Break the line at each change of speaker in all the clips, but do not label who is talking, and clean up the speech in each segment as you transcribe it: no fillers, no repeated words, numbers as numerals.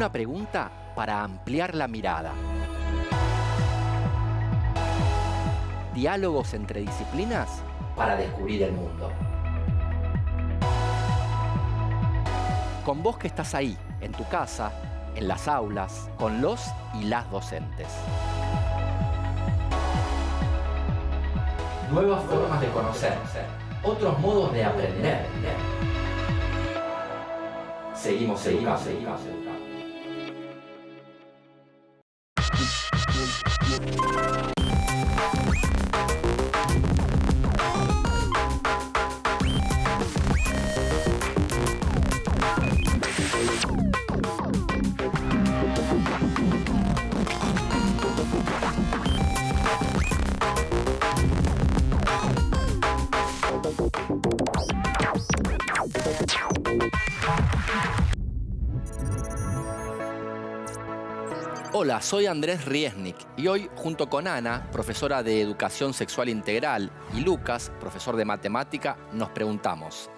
Una pregunta para ampliar la mirada. Diálogos entre disciplinas para descubrir el mundo. Con vos que estás ahí, en tu casa, en las aulas, con los y las docentes. Nuevas formas de conocer, otros modos de aprender. Seguimos. Hola, soy Andrés Riesnik y hoy, junto con Ana, profesora de Educación Sexual Integral, y Lucas, profesor de Matemática, nos preguntamos: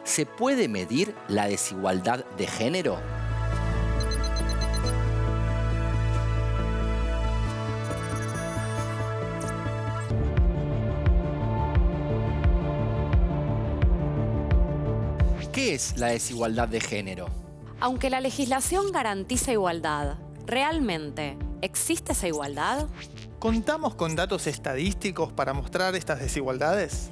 ¿se puede medir la desigualdad de género? ¿Qué es la desigualdad de género?
Aunque la legislación garantiza igualdad, ¿realmente existe esa igualdad?
¿Contamos con datos estadísticos para mostrar estas desigualdades?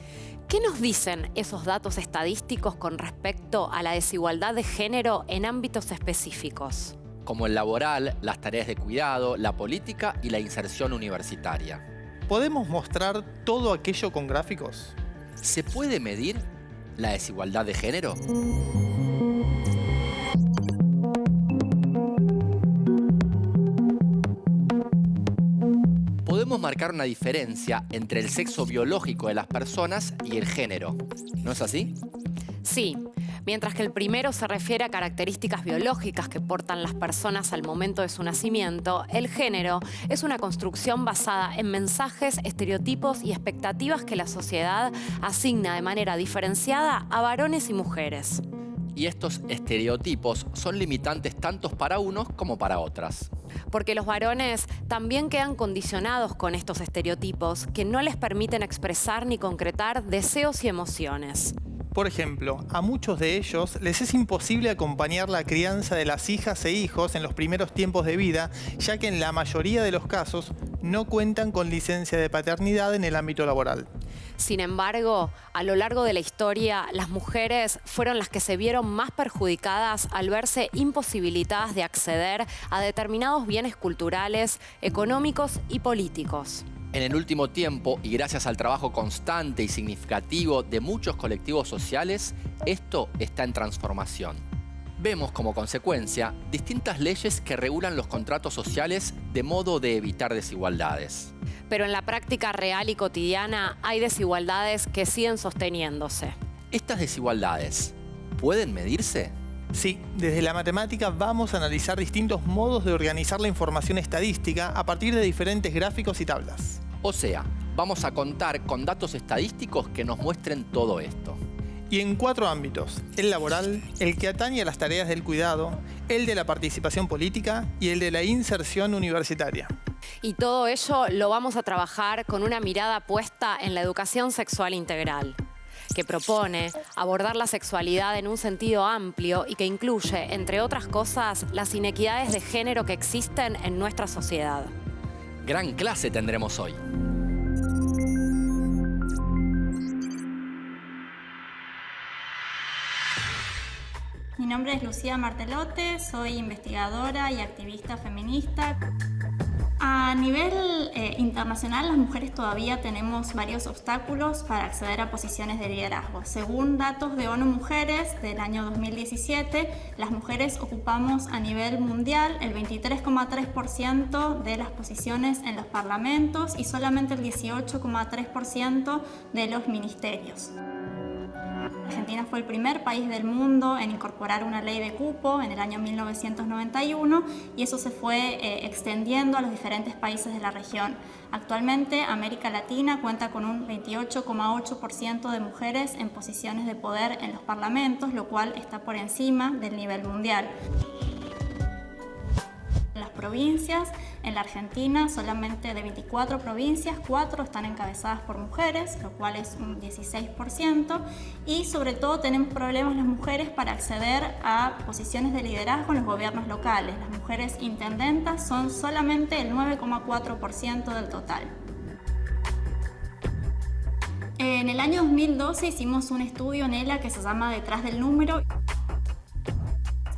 ¿Qué nos dicen esos datos estadísticos con respecto a la desigualdad de género en ámbitos específicos?
Como el laboral, las tareas de cuidado, la política y la inserción universitaria.
¿Podemos mostrar todo aquello con gráficos?
¿Se puede medir la desigualdad de género? Podemos marcar una diferencia entre el sexo biológico de las personas y el género, ¿no es así?
Sí, mientras que el primero se refiere a características biológicas que portan las personas al momento de su nacimiento, el género es una construcción basada en mensajes, estereotipos y expectativas que la sociedad asigna de manera diferenciada a varones y mujeres.
Y estos estereotipos son limitantes tanto para unos como para otras.
Porque los varones también quedan condicionados con estos estereotipos que no les permiten expresar ni concretar deseos y emociones.
Por ejemplo, a muchos de ellos les es imposible acompañar la crianza de las hijas e hijos en los primeros tiempos de vida, ya que en la mayoría de los casos no cuentan con licencia de paternidad en el ámbito laboral.
Sin embargo, a lo largo de la historia, las mujeres fueron las que se vieron más perjudicadas al verse imposibilitadas de acceder a determinados bienes culturales, económicos y políticos.
En el último tiempo, y gracias al trabajo constante y significativo de muchos colectivos sociales, esto está en transformación. Vemos como consecuencia distintas leyes que regulan los contratos sociales de modo de evitar desigualdades.
Pero en la práctica real y cotidiana hay desigualdades que siguen sosteniéndose.
¿Estas desigualdades pueden medirse?
Sí, desde la matemática vamos a analizar distintos modos de organizar la información estadística a partir de diferentes gráficos y tablas.
O sea, vamos a contar con datos estadísticos que nos muestren todo esto.
Y en 4 ámbitos: el laboral, el que atañe a las tareas del cuidado, el de la participación política y el de la inserción universitaria.
Y todo ello lo vamos a trabajar con una mirada puesta en la educación sexual integral, que propone abordar la sexualidad en un sentido amplio y que incluye, entre otras cosas, las inequidades de género que existen en nuestra sociedad.
Gran clase tendremos hoy.
Mi nombre es Lucía Martelote, soy investigadora y activista feminista. A nivel internacional, las mujeres todavía tenemos varios obstáculos para acceder a posiciones de liderazgo. Según datos de ONU Mujeres del año 2017, las mujeres ocupamos a nivel mundial el 23,3% de las posiciones en los parlamentos y solamente el 18,3% de los ministerios. Argentina fue el primer país del mundo en incorporar una ley de cupo en el año 1991 y eso se fue extendiendo a los diferentes países de la región. Actualmente, América Latina cuenta con un 28,8% de mujeres en posiciones de poder en los parlamentos, lo cual está por encima del nivel mundial. provincias. En la Argentina, solamente de 24 provincias, 4 están encabezadas por mujeres, lo cual es un 16%. Y sobre todo tenemos problemas las mujeres para acceder a posiciones de liderazgo en los gobiernos locales. Las mujeres intendentas son solamente el 9,4% del total. En el año 2012 hicimos un estudio en ELA que se llama Detrás del Número.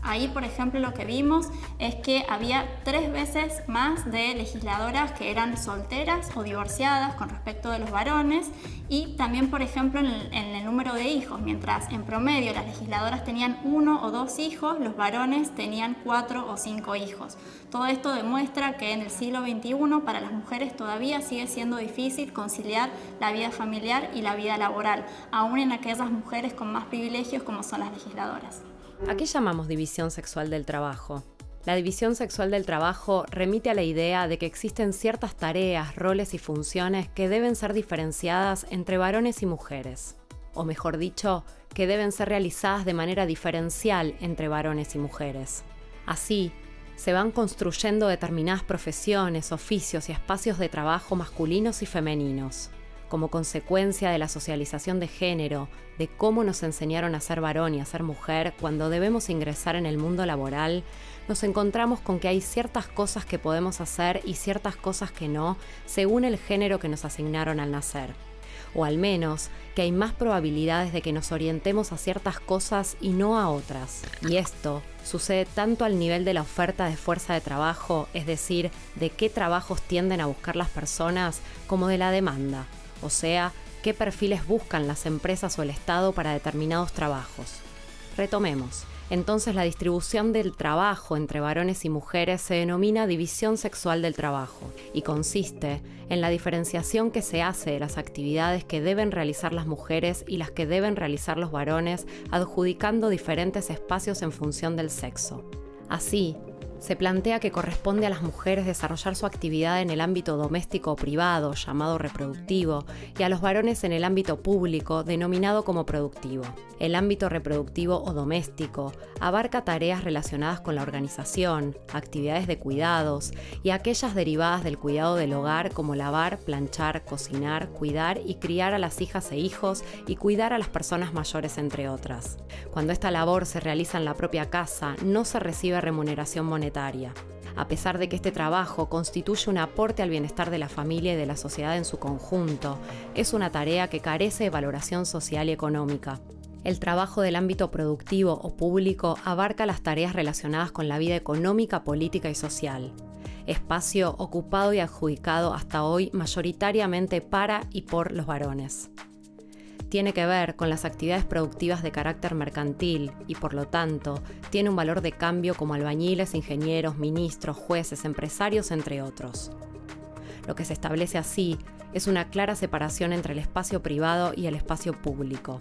Ahí, por ejemplo, lo que vimos es que había 3 veces más de legisladoras que eran solteras o divorciadas con respecto de los varones, y también, por ejemplo, en el número de hijos. Mientras en promedio las legisladoras tenían 1 o 2 hijos, los varones tenían 4 o 5 hijos. Todo esto demuestra que en el siglo XXI para las mujeres todavía sigue siendo difícil conciliar la vida familiar y la vida laboral, aún en aquellas mujeres con más privilegios como son las legisladoras.
¿A qué llamamos división sexual del trabajo? La división sexual del trabajo remite a la idea de que existen ciertas tareas, roles y funciones que deben ser diferenciadas entre varones y mujeres. O mejor dicho, que deben ser realizadas de manera diferencial entre varones y mujeres. Así, se van construyendo determinadas profesiones, oficios y espacios de trabajo masculinos y femeninos. Como consecuencia de la socialización de género, de cómo nos enseñaron a ser varón y a ser mujer cuando debemos ingresar en el mundo laboral, nos encontramos con que hay ciertas cosas que podemos hacer y ciertas cosas que no, según el género que nos asignaron al nacer. O al menos, que hay más probabilidades de que nos orientemos a ciertas cosas y no a otras. Y esto sucede tanto al nivel de la oferta de fuerza de trabajo, es decir, de qué trabajos tienden a buscar las personas, como de la demanda. O sea, qué perfiles buscan las empresas o el Estado para determinados trabajos. Retomemos. Entonces, la distribución del trabajo entre varones y mujeres se denomina división sexual del trabajo y consiste en la diferenciación que se hace de las actividades que deben realizar las mujeres y las que deben realizar los varones, adjudicando diferentes espacios en función del sexo. Así, se plantea que corresponde a las mujeres desarrollar su actividad en el ámbito doméstico o privado, llamado reproductivo, y a los varones en el ámbito público, denominado como productivo. El ámbito reproductivo o doméstico abarca tareas relacionadas con la organización, actividades de cuidados y aquellas derivadas del cuidado del hogar como lavar, planchar, cocinar, cuidar y criar a las hijas e hijos y cuidar a las personas mayores, entre otras. Cuando esta labor se realiza en la propia casa, no se recibe remuneración monetaria. A pesar de que este trabajo constituye un aporte al bienestar de la familia y de la sociedad en su conjunto, es una tarea que carece de valoración social y económica. El trabajo del ámbito productivo o público abarca las tareas relacionadas con la vida económica, política y social. Espacio ocupado y adjudicado hasta hoy mayoritariamente para y por los varones. Tiene que ver con las actividades productivas de carácter mercantil y, por lo tanto, tiene un valor de cambio como albañiles, ingenieros, ministros, jueces, empresarios, entre otros. Lo que se establece así es una clara separación entre el espacio privado y el espacio público.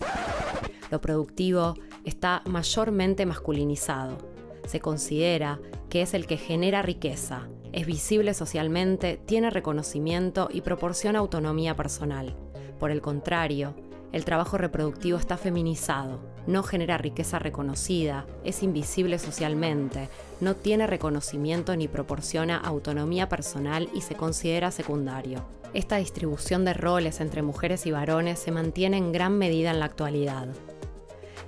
Lo productivo está mayormente masculinizado. Se considera que es el que genera riqueza, es visible socialmente, tiene reconocimiento y proporciona autonomía personal. Por el contrario, el trabajo reproductivo está feminizado, no genera riqueza reconocida, es invisible socialmente, no tiene reconocimiento ni proporciona autonomía personal y se considera secundario. Esta distribución de roles entre mujeres y varones se mantiene en gran medida en la actualidad.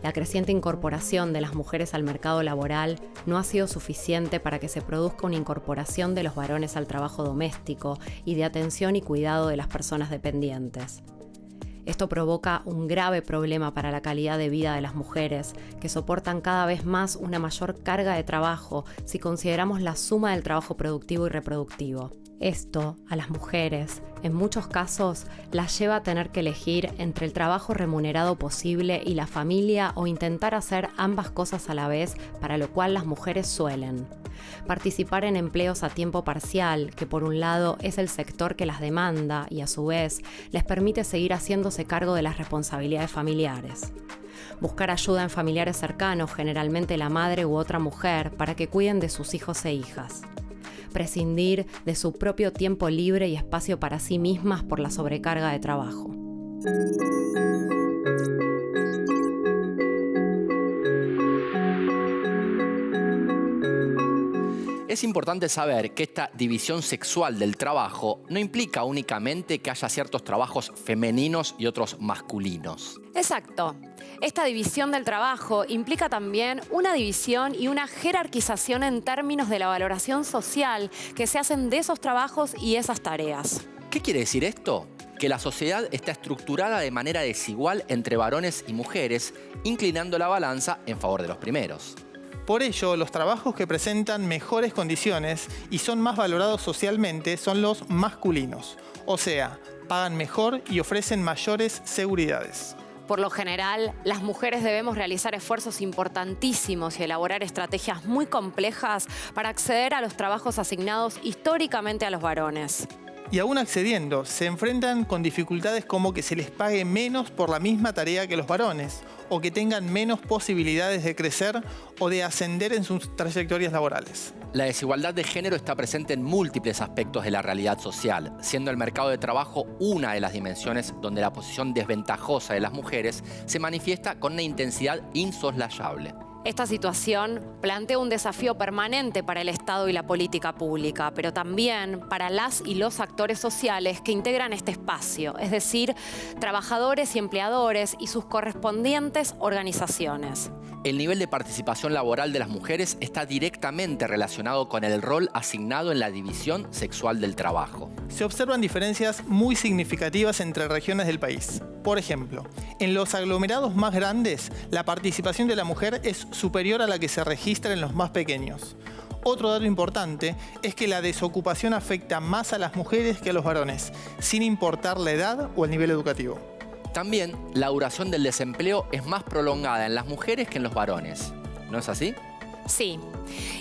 La creciente incorporación de las mujeres al mercado laboral no ha sido suficiente para que se produzca una incorporación de los varones al trabajo doméstico y de atención y cuidado de las personas dependientes. Esto provoca un grave problema para la calidad de vida de las mujeres, que soportan cada vez más una mayor carga de trabajo si consideramos la suma del trabajo productivo y reproductivo. Esto, a las mujeres, en muchos casos, las lleva a tener que elegir entre el trabajo remunerado posible y la familia o intentar hacer ambas cosas a la vez, para lo cual las mujeres suelen participar en empleos a tiempo parcial, que por un lado es el sector que las demanda y a su vez les permite seguir haciéndose cargo de las responsabilidades familiares. Buscar ayuda en familiares cercanos, generalmente la madre u otra mujer, para que cuiden de sus hijos e hijas. Prescindir de su propio tiempo libre y espacio para sí mismas por la sobrecarga de trabajo.
Es importante saber que esta división sexual del trabajo no implica únicamente que haya ciertos trabajos femeninos y otros masculinos.
Exacto. Esta división del trabajo implica también una división y una jerarquización en términos de la valoración social que se hacen de esos trabajos y esas tareas.
¿Qué quiere decir esto? Que la sociedad está estructurada de manera desigual entre varones y mujeres, inclinando la balanza en favor de los primeros.
Por ello, los trabajos que presentan mejores condiciones y son más valorados socialmente son los masculinos, o sea, pagan mejor y ofrecen mayores seguridades.
Por lo general, las mujeres debemos realizar esfuerzos importantísimos y elaborar estrategias muy complejas para acceder a los trabajos asignados históricamente a los varones.
Y aún accediendo, se enfrentan con dificultades como que se les pague menos por la misma tarea que los varones, o que tengan menos posibilidades de crecer o de ascender en sus trayectorias laborales.
La desigualdad de género está presente en múltiples aspectos de la realidad social, siendo el mercado de trabajo una de las dimensiones donde la posición desventajosa de las mujeres se manifiesta con una intensidad insoslayable.
Esta situación plantea un desafío permanente para el Estado y la política pública, pero también para las y los actores sociales que integran este espacio, es decir, trabajadores y empleadores y sus correspondientes organizaciones.
El nivel de participación laboral de las mujeres está directamente relacionado con el rol asignado en la división sexual del trabajo.
Se observan diferencias muy significativas entre regiones del país. Por ejemplo, en los aglomerados más grandes, la participación de la mujer es superior a la que se registra en los más pequeños. Otro dato importante es que la desocupación afecta más a las mujeres que a los varones, sin importar la edad o el nivel educativo.
También, la duración del desempleo es más prolongada en las mujeres que en los varones. ¿No es así?
Sí,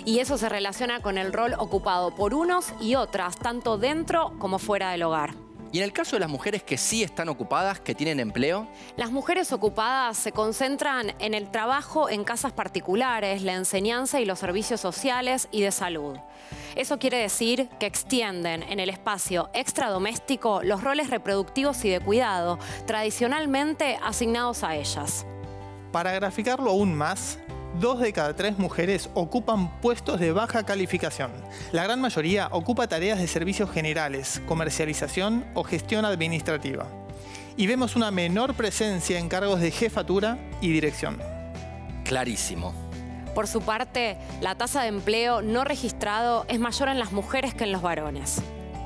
y eso se relaciona con el rol ocupado por unos y otras, tanto dentro como fuera del hogar.
Y en el caso de las mujeres que sí están ocupadas, que tienen empleo,
las mujeres ocupadas se concentran en el trabajo en casas particulares, la enseñanza y los servicios sociales y de salud. Eso quiere decir que extienden en el espacio extradoméstico los roles reproductivos y de cuidado, tradicionalmente asignados a ellas.
Para graficarlo aún más, 2 de cada 3 mujeres ocupan puestos de baja calificación. La gran mayoría ocupa tareas de servicios generales, comercialización o gestión administrativa. Y vemos una menor presencia en cargos de jefatura y dirección.
clarísimo.
Por su parte, la tasa de empleo no registrado es mayor en las mujeres que en los varones.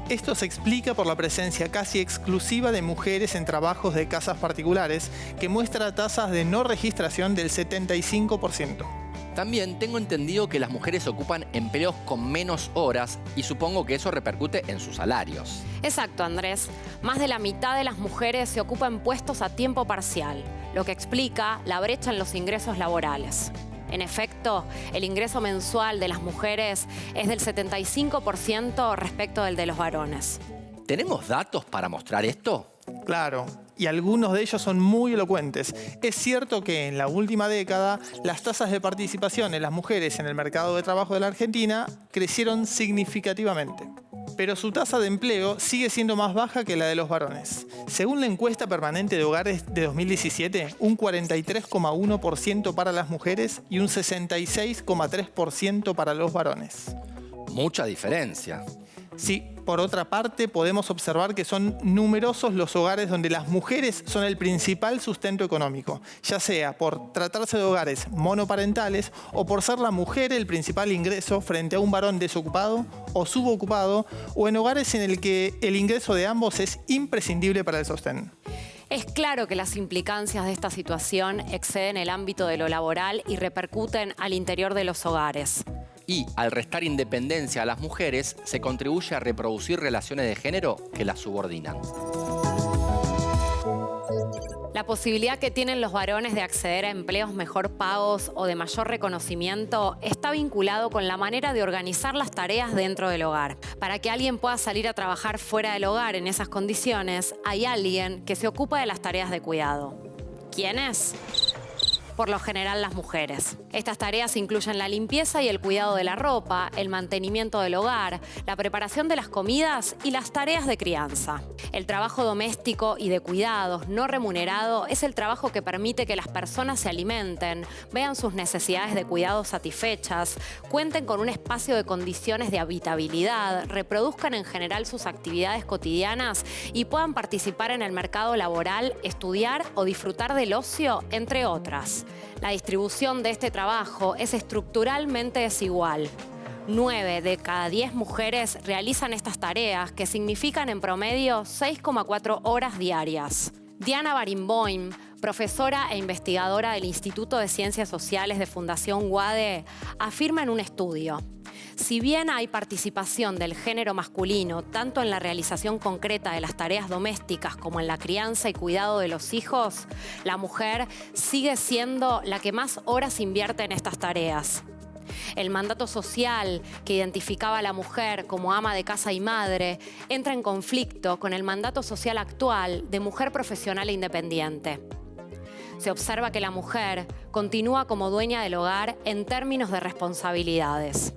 Esto se explica por la presencia casi exclusiva de mujeres en trabajos de casas particulares, que muestra tasas de no registración del 75%.
También tengo entendido que las mujeres ocupan empleos con menos horas y supongo que eso repercute en sus salarios.
Exacto, Andrés. Más de la mitad de las mujeres se ocupan puestos a tiempo parcial, lo que explica la brecha en los ingresos laborales. En efecto, el ingreso mensual de las mujeres es del 75% respecto del de los varones.
¿Tenemos datos para mostrar esto?
Claro, y algunos de ellos son muy elocuentes. Es cierto que en la última década las tasas de participación de las mujeres en el mercado de trabajo de la Argentina crecieron significativamente. Pero su tasa de empleo sigue siendo más baja que la de los varones. Según la encuesta permanente de hogares de 2017, un 43,1% para las mujeres y un 66,3% para los varones.
Mucha diferencia.
Sí, por otra parte, podemos observar que son numerosos los hogares donde las mujeres son el principal sustento económico, ya sea por tratarse de hogares monoparentales o por ser la mujer el principal ingreso frente a un varón desocupado o subocupado, o en hogares en el que el ingreso de ambos es imprescindible para el sostén.
Es claro que las implicancias de esta situación exceden el ámbito de lo laboral y repercuten al interior de los hogares.
Y al restar independencia a las mujeres, se contribuye a reproducir relaciones de género que las subordinan.
La posibilidad que tienen los varones de acceder a empleos mejor pagos o de mayor reconocimiento está vinculado con la manera de organizar las tareas dentro del hogar. Para que alguien pueda salir a trabajar fuera del hogar en esas condiciones, hay alguien que se ocupa de las tareas de cuidado. ¿Quién es? por lo general las mujeres. Estas tareas incluyen la limpieza y el cuidado de la ropa, el mantenimiento del hogar, la preparación de las comidas y las tareas de crianza. El trabajo doméstico y de cuidados no remunerado es el trabajo que permite que las personas se alimenten, vean sus necesidades de cuidado satisfechas, cuenten con un espacio de condiciones de habitabilidad, reproduzcan en general sus actividades cotidianas y puedan participar en el mercado laboral, estudiar o disfrutar del ocio, entre otras. La distribución de este trabajo es estructuralmente desigual. 9 de cada 10 mujeres realizan estas tareas, que significan en promedio 6,4 horas diarias. Diana Barenboim, profesora e investigadora del Instituto de Ciencias Sociales de Fundación UADE, afirma en un estudio: si bien hay participación del género masculino tanto en la realización concreta de las tareas domésticas como en la crianza y cuidado de los hijos, la mujer sigue siendo la que más horas invierte en estas tareas. El mandato social que identificaba a la mujer como ama de casa y madre entra en conflicto con el mandato social actual de mujer profesional e independiente. Se observa que la mujer continúa como dueña del hogar en términos de responsabilidades.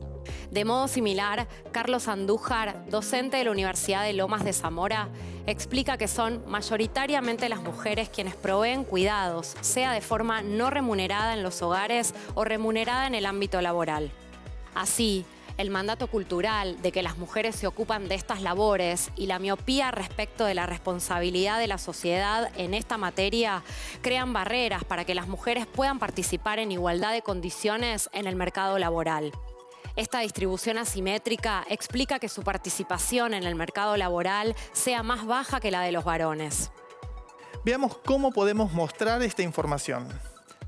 De modo similar, Carlos Andújar, docente de la Universidad de Lomas de Zamora, explica que son mayoritariamente las mujeres quienes proveen cuidados, sea de forma no remunerada en los hogares o remunerada en el ámbito laboral. Así, el mandato cultural de que las mujeres se ocupan de estas labores y la miopía respecto de la responsabilidad de la sociedad en esta materia crean barreras para que las mujeres puedan participar en igualdad de condiciones en el mercado laboral. Esta distribución asimétrica explica que su participación en el mercado laboral sea más baja que la de los varones.
Veamos cómo podemos mostrar esta información.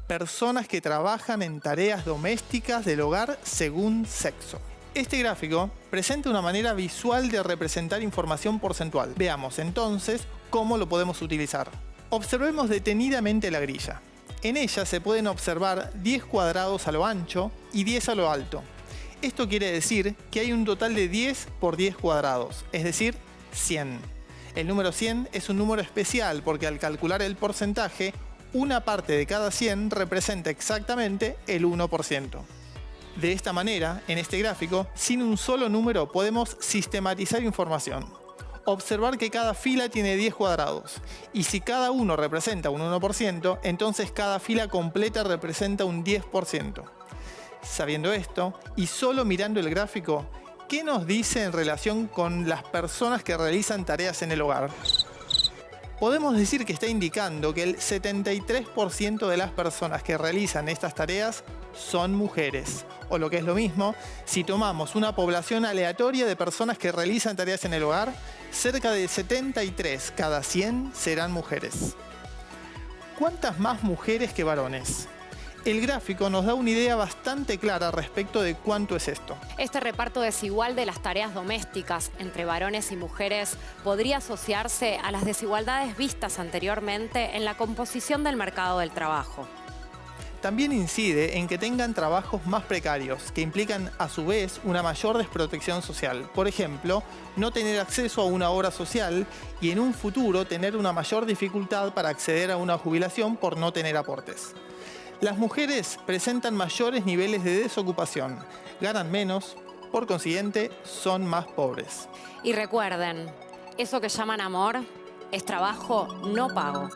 Personas que trabajan en tareas domésticas del hogar según sexo. Este gráfico presenta una manera visual de representar información porcentual. Veamos entonces cómo lo podemos utilizar. Observemos detenidamente la grilla. En ella se pueden observar 10 cuadrados a lo ancho y 10 a lo alto. Esto quiere decir que hay un total de 10 por 10 cuadrados, es decir, 100. El número 100 es un número especial porque al calcular el porcentaje, una parte de cada 100 representa exactamente el 1%. De esta manera, en este gráfico, sin un solo número podemos sistematizar información. Observar que cada fila tiene 10 cuadrados, y si cada uno representa un 1%, entonces cada fila completa representa un 10%. Sabiendo esto, y solo mirando el gráfico, ¿qué nos dice en relación con las personas que realizan tareas en el hogar? Podemos decir que está indicando que el 73% de las personas que realizan estas tareas son mujeres. O lo que es lo mismo, si tomamos una población aleatoria de personas que realizan tareas en el hogar, cerca de 73 cada 100 serán mujeres. ¿Cuántas más mujeres que varones? El gráfico nos da una idea bastante clara respecto de cuánto es esto.
Este reparto desigual de las tareas domésticas entre varones y mujeres podría asociarse a las desigualdades vistas anteriormente en la composición del mercado del trabajo.
También incide en que tengan trabajos más precarios, que implican a su vez una mayor desprotección social. Por ejemplo, no tener acceso a una obra social y en un futuro tener una mayor dificultad para acceder a una jubilación por no tener aportes. Las mujeres presentan mayores niveles de desocupación, ganan menos, por consiguiente son más pobres.
Y recuerden, eso que llaman amor es trabajo no pago.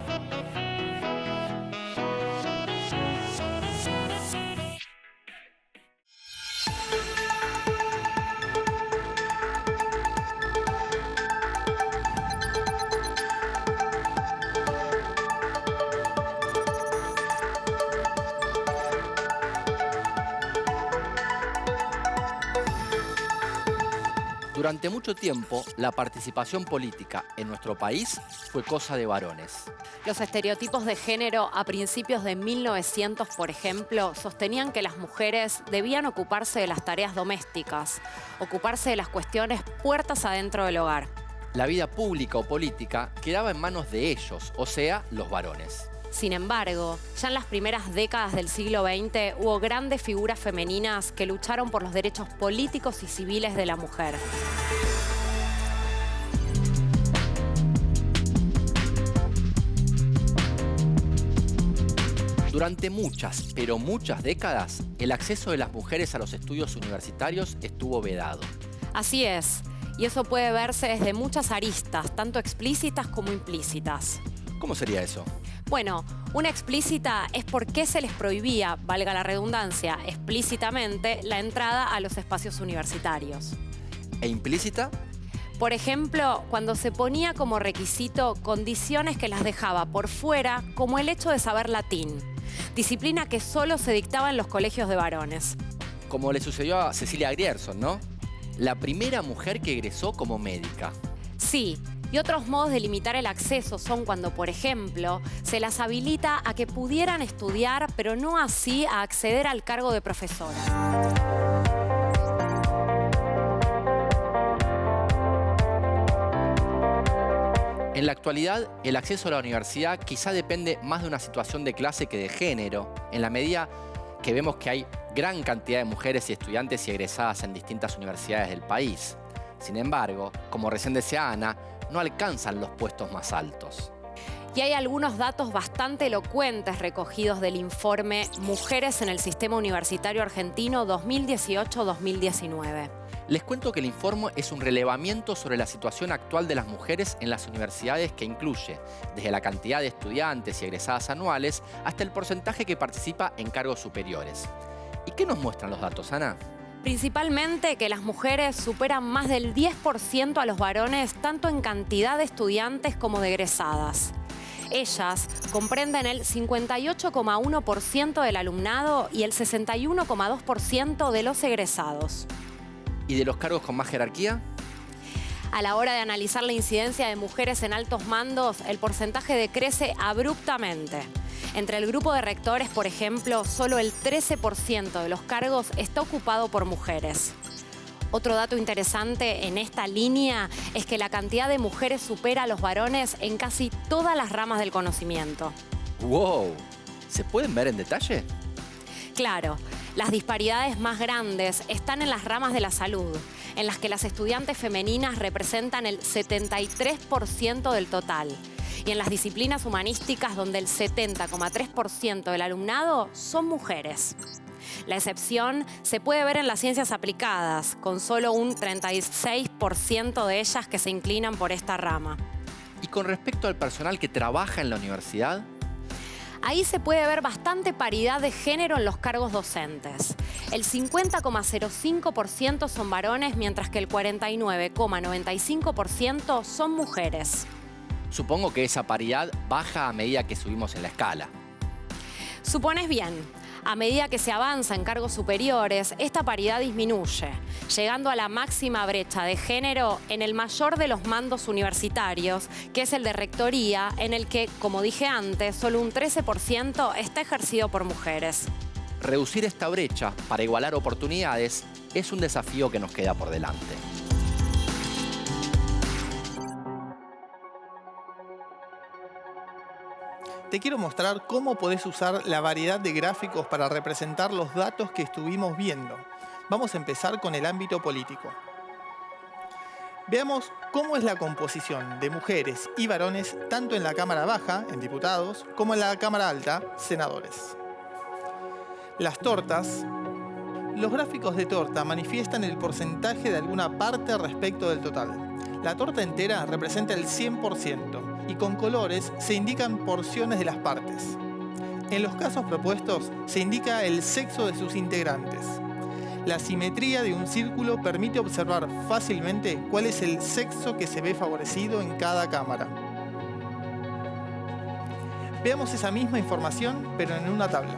Durante mucho tiempo, la participación política en nuestro país fue cosa de varones.
Los estereotipos de género a principios de 1900, por ejemplo, sostenían que las mujeres debían ocuparse de las tareas domésticas, ocuparse de las cuestiones puertas adentro del hogar.
La vida pública o política quedaba en manos de ellos, o sea, los varones.
Sin embargo, ya en las primeras décadas del siglo XX hubo grandes figuras femeninas que lucharon por los derechos políticos y civiles de la mujer.
Durante muchas, pero muchas décadas, el acceso de las mujeres a los estudios universitarios estuvo vedado.
Así es, y eso puede verse desde muchas aristas, tanto explícitas como implícitas.
¿Cómo sería eso?
Bueno, una explícita es por qué se les prohibía, valga la redundancia, explícitamente la entrada a los espacios universitarios.
¿E implícita?
Por ejemplo, cuando se ponía como requisito condiciones que las dejaba por fuera, como el hecho de saber latín, disciplina que solo se dictaba en los colegios de varones.
Como le sucedió a Cecilia Grierson, ¿no? La primera mujer que egresó como médica.
Sí, y otros modos de limitar el acceso son cuando, por ejemplo, se las habilita a que pudieran estudiar, pero no así a acceder al cargo de profesora.
En la actualidad, el acceso a la universidad quizá depende más de una situación de clase que de género, en la medida que vemos que hay gran cantidad de mujeres y estudiantes y egresadas en distintas universidades del país. Sin embargo, como recién decía Ana, no alcanzan los puestos más altos.
Y hay algunos datos bastante elocuentes recogidos del informe Mujeres en el Sistema Universitario Argentino 2018-2019.
Les cuento que el informe es un relevamiento sobre la situación actual de las mujeres en las universidades que incluye desde la cantidad de estudiantes y egresadas anuales hasta el porcentaje que participa en cargos superiores. ¿Y qué nos muestran los datos, Ana?
Principalmente que las mujeres superan más del 10% a los varones, tanto en cantidad de estudiantes como de egresadas. Ellas comprenden el 58,1% del alumnado y el 61,2% de los egresados.
¿Y de los cargos con más jerarquía?
A la hora de analizar la incidencia de mujeres en altos mandos, el porcentaje decrece abruptamente. Entre el grupo de rectores, por ejemplo, solo el 13% de los cargos está ocupado por mujeres. Otro dato interesante en esta línea es que la cantidad de mujeres supera a los varones en casi todas las ramas del conocimiento.
¡Wow! ¿Se pueden ver en detalle?
Claro, las disparidades más grandes están en las ramas de la salud, en las que las estudiantes femeninas representan el 73% del total, y en las disciplinas humanísticas, donde el 70,3% del alumnado son mujeres. La excepción se puede ver en las ciencias aplicadas, con solo un 36% de ellas que se inclinan por esta rama.
Y con respecto al personal que trabaja en la universidad,
ahí se puede ver bastante paridad de género en los cargos docentes. El 50,05% son varones, mientras que el 49,95% son mujeres.
supongo que esa paridad baja a medida que subimos en la escala.
Supones bien. A medida que se avanza en cargos superiores, esta paridad disminuye, llegando a la máxima brecha de género en el mayor de los mandos universitarios, que es el de rectoría, en el que, como dije antes, solo un 13% está ejercido por mujeres.
Reducir esta brecha para igualar oportunidades es un desafío que nos queda por delante.
Te quiero mostrar cómo podés usar la variedad de gráficos para representar los datos que estuvimos viendo. Vamos a empezar con el ámbito político. Veamos cómo es la composición de mujeres y varones tanto en la Cámara Baja, en diputados, como en la Cámara Alta, senadores. Las tortas. Los gráficos de torta manifiestan el porcentaje de alguna parte respecto del total. La torta entera representa el 100%. Y con colores se indican porciones de las partes. En los casos propuestos se indica el sexo de sus integrantes. La simetría de un círculo permite observar fácilmente cuál es el sexo que se ve favorecido en cada cámara. Veamos esa misma información, pero en una tabla.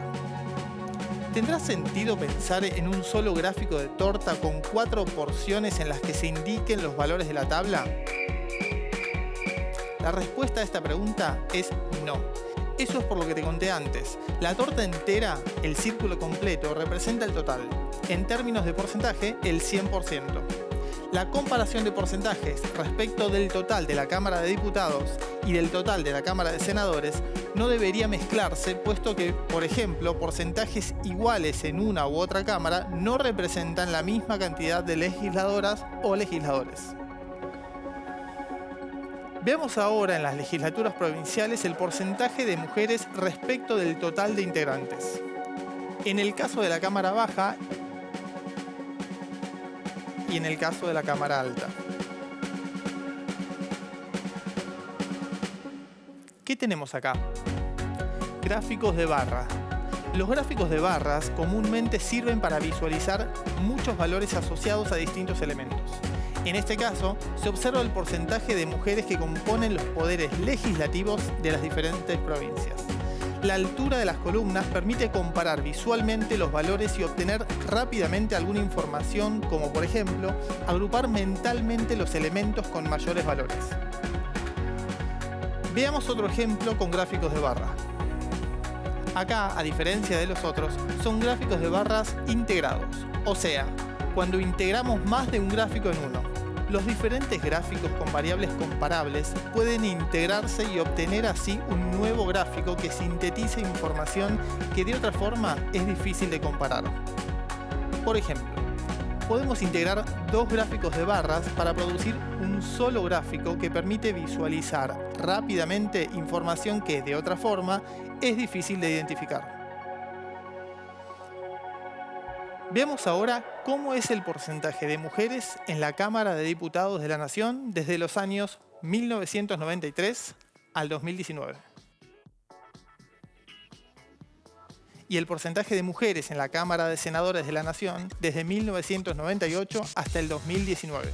¿Tendrá sentido pensar en un solo gráfico de torta con 4 porciones en las que se indiquen los valores de la tabla? La respuesta a esta pregunta es no. Eso es por lo que te conté antes. La torta entera, el círculo completo, representa el total. En términos de porcentaje, el 100%. La comparación de porcentajes respecto del total de la Cámara de Diputados y del total de la Cámara de Senadores no debería mezclarse, puesto que, por ejemplo, porcentajes iguales en una u otra Cámara no representan la misma cantidad de legisladoras o legisladores. Veamos ahora en las legislaturas provinciales el porcentaje de mujeres respecto del total de integrantes. En el caso de la Cámara Baja y en el caso de la Cámara Alta. ¿Qué tenemos acá? Gráficos de barra. Los gráficos de barras comúnmente sirven para visualizar muchos valores asociados a distintos elementos. En este caso, se observa el porcentaje de mujeres que componen los poderes legislativos de las diferentes provincias. La altura de las columnas permite comparar visualmente los valores y obtener rápidamente alguna información, como por ejemplo, agrupar mentalmente los elementos con mayores valores. Veamos otro ejemplo con gráficos de barra. Acá, a diferencia de los otros, son gráficos de barras integrados, o sea, cuando integramos más de un gráfico en uno. Los diferentes gráficos con variables comparables pueden integrarse y obtener así un nuevo gráfico que sintetiza información que de otra forma es difícil de comparar. Por ejemplo, podemos integrar dos gráficos de barras para producir un solo gráfico que permite visualizar rápidamente información que de otra forma es difícil de identificar. Veamos ahora cómo es el porcentaje de mujeres en la Cámara de Diputados de la Nación desde los años 1993 al 2019. Y el porcentaje de mujeres en la Cámara de Senadores de la Nación desde 1998 hasta el 2019.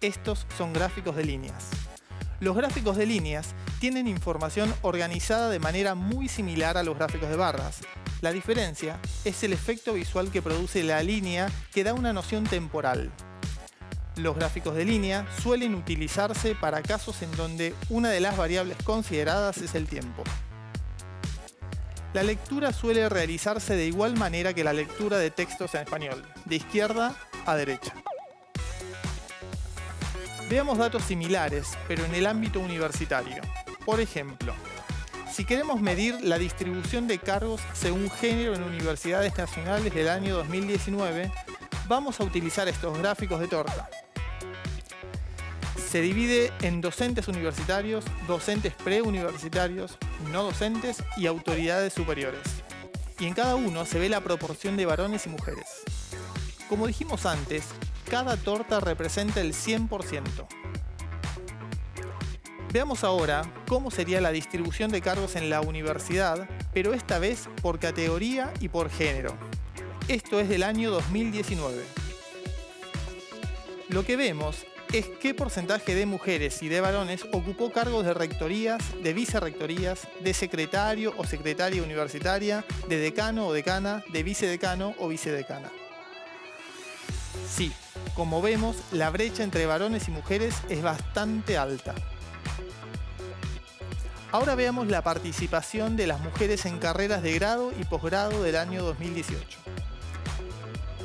Estos son gráficos de líneas. Los gráficos de líneas tienen información organizada de manera muy similar a los gráficos de barras. La diferencia es el efecto visual que produce la línea que da una noción temporal. Los gráficos de línea suelen utilizarse para casos en donde una de las variables consideradas es el tiempo. La lectura suele realizarse de igual manera que la lectura de textos en español, de izquierda a derecha. Veamos datos similares, pero en el ámbito universitario. Por ejemplo, si queremos medir la distribución de cargos según género en universidades nacionales del año 2019, vamos a utilizar estos gráficos de torta. Se divide en docentes universitarios, docentes preuniversitarios, no docentes y autoridades superiores. Y en cada uno se ve la proporción de varones y mujeres. Como dijimos antes, cada torta representa el 100%. Veamos ahora cómo sería la distribución de cargos en la universidad, pero esta vez por categoría y por género. Esto es del año 2019. Lo que vemos es qué porcentaje de mujeres y de varones ocupó cargos de rectorías, de vicerrectorías, de secretario o secretaria universitaria, de decano o decana, de vicedecano o vicedecana. Sí, como vemos, la brecha entre varones y mujeres es bastante alta. Ahora veamos la participación de las mujeres en carreras de grado y posgrado del año 2018.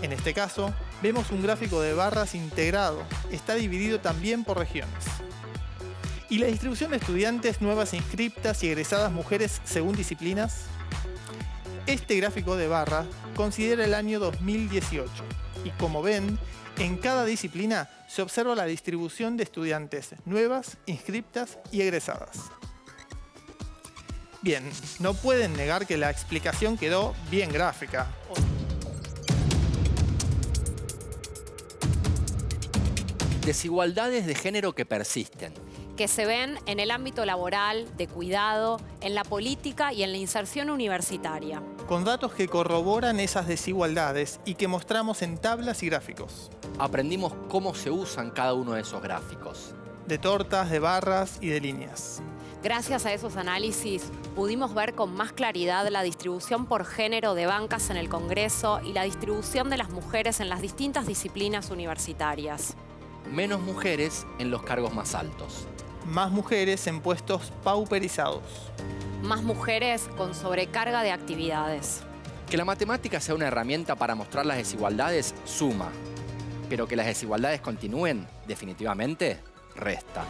En este caso, vemos un gráfico de barras integrado. Está dividido también por regiones. ¿Y la distribución de estudiantes nuevas inscriptas y egresadas mujeres según disciplinas? Este gráfico de barra considera el año 2018 y, como ven, en cada disciplina se observa la distribución de estudiantes nuevas, inscriptas y egresadas. Bien, no pueden negar que la explicación quedó bien gráfica.
Desigualdades de género que persisten.
Que se ven en el ámbito laboral, de cuidado, en la política y en la inserción universitaria.
Con datos que corroboran esas desigualdades y que mostramos en tablas y gráficos.
Aprendimos cómo se usan cada uno de esos gráficos.
De tortas, de barras y de líneas.
Gracias a esos análisis, pudimos ver con más claridad la distribución por género de bancas en el Congreso y la distribución de las mujeres en las distintas disciplinas universitarias.
Menos mujeres en los cargos más altos.
Más mujeres en puestos pauperizados.
Más mujeres con sobrecarga de actividades.
Que la matemática sea una herramienta para mostrar las desigualdades suma, pero que las desigualdades continúen, definitivamente, resta.